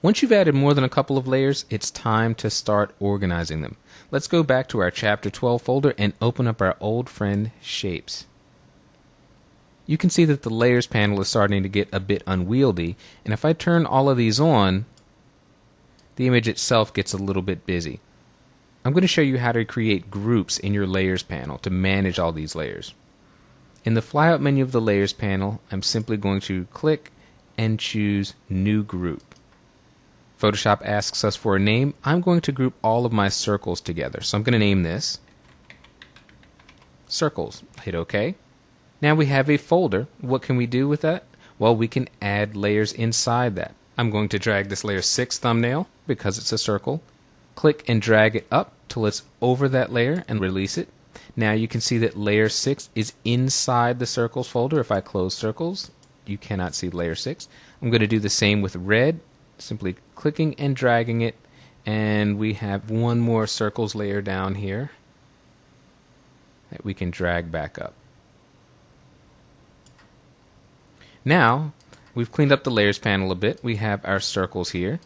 Once you've added more than a couple of layers, it's time to start organizing them. Let's go back to our Chapter 12 folder and open up our old friend Shapes. You can see that the Layers panel is starting to get a bit unwieldy, and if I turn all of these on, the image itself gets a little bit busy. I'm going to show you how to create groups in your Layers panel to manage all these layers. In the flyout menu of the Layers panel, I'm simply going to click and choose New Group. Photoshop asks us for a name. I'm going to group all of my circles together. So I'm going to name this Circles. Hit OK. Now we have a folder. What can we do with that? Well, we can add layers inside that. I'm going to drag this layer 6 thumbnail because it's a circle. Click and drag it up till it's over that layer and release it. Now you can see that layer 6 is inside the circles folder. If I close circles, you cannot see layer 6. I'm going to do the same with red. Simply clicking and dragging it, and we have one more circles layer down here that we can drag back up. Now we've cleaned up the layers panel a bit. We have our circles here.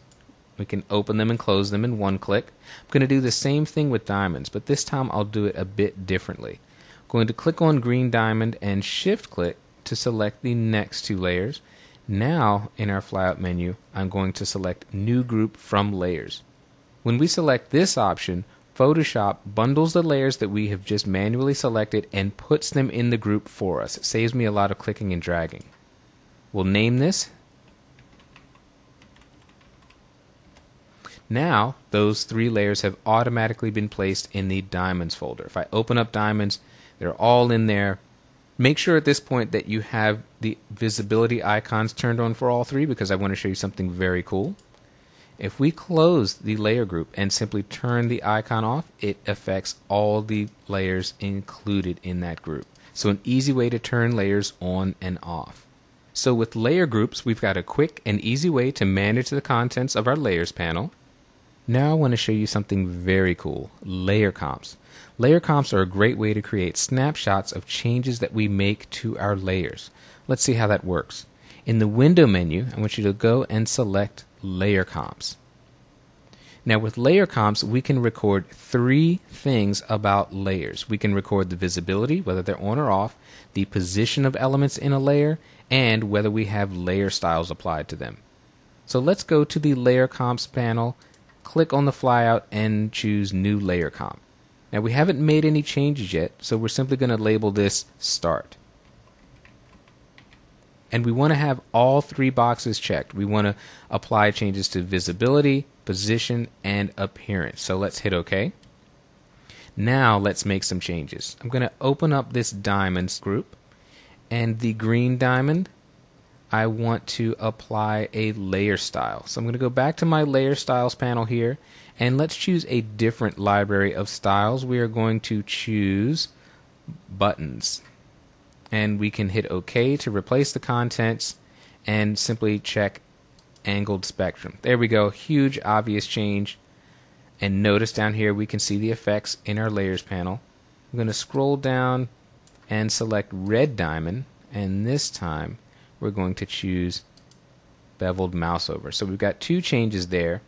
We can open them and close them in one click. I'm going to do the same thing with diamonds, but this time I'll do it a bit differently. I'm going to click on green diamond and shift click to select the next two layers. Now, in our flyout menu, I'm going to select New Group from Layers. When we select this option, Photoshop bundles the layers that we have just manually selected and puts them in the group for us. It saves me a lot of clicking and dragging. We'll name this. Now, those three layers have automatically been placed in the Diamonds folder. If I open up Diamonds, they're all in there. Make sure at this point that you have the visibility icons turned on for all three, because I want to show you something very cool. If we close the layer group and simply turn the icon off, it affects all the layers included in that group. So an easy way to turn layers on and off. So with layer groups, we've got a quick and easy way to manage the contents of our layers panel. Now I want to show you something very cool, layer comps. Layer comps are a great way to create snapshots of changes that we make to our layers. Let's see how that works. In the window menu, I want you to go and select layer comps. Now with layer comps, we can record three things about layers. We can record the visibility, whether they're on or off, the position of elements in a layer, and whether we have layer styles applied to them. So let's go to the layer comps panel, click on the flyout, and choose new layer comp. Now we haven't made any changes yet, so we're simply going to label this Start. And we want to have all three boxes checked. We want to apply changes to visibility, position, and appearance. So let's hit OK. Now let's make some changes. I'm going to open up this diamonds group, and the green diamond, I want to apply a layer style. So I'm going to go back to my layer styles panel here, and let's choose a different library of styles. We are going to choose buttons. And we can hit OK to replace the contents and simply check angled spectrum. There we go, huge obvious change. And notice down here we can see the effects in our layers panel. I'm going to scroll down and select red diamond, and this time we're going to choose beveled mouse over. So we've got two changes there.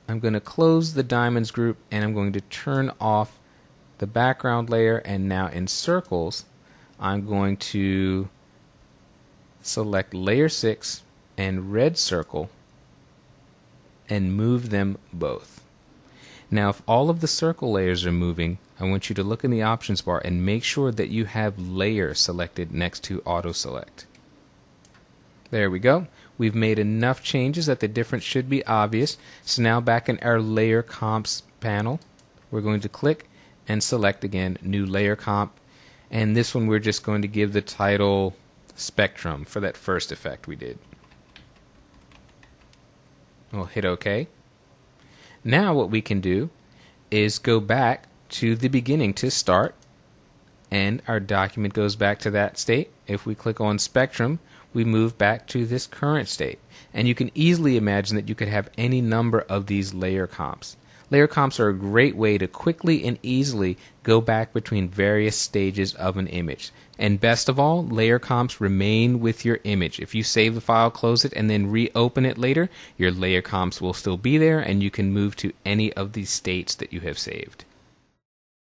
I'm going to close the diamonds group, and I'm going to turn off the background layer, and now in circles I'm going to select layer 6 and red circle and move them both. Now if all of the circle layers are moving, I want you to look in the options bar and make sure that you have layer selected next to auto select. There we go. We've made enough changes that the difference should be obvious. So now back in our layer comps panel, we're going to click and select again new layer comp, and this one we're just going to give the title spectrum for that first effect we did. We'll hit OK. Now what we can do is go back to the beginning to start, and our document goes back to that state. If we click on spectrum, we move back to this current state, and you can easily imagine that you could have any number of these layer comps. Layer comps are a great way to quickly and easily go back between various stages of an image. And best of all, layer comps remain with your image. If you save the file, close it, and then reopen it later, your layer comps will still be there, and you can move to any of the states that you have saved.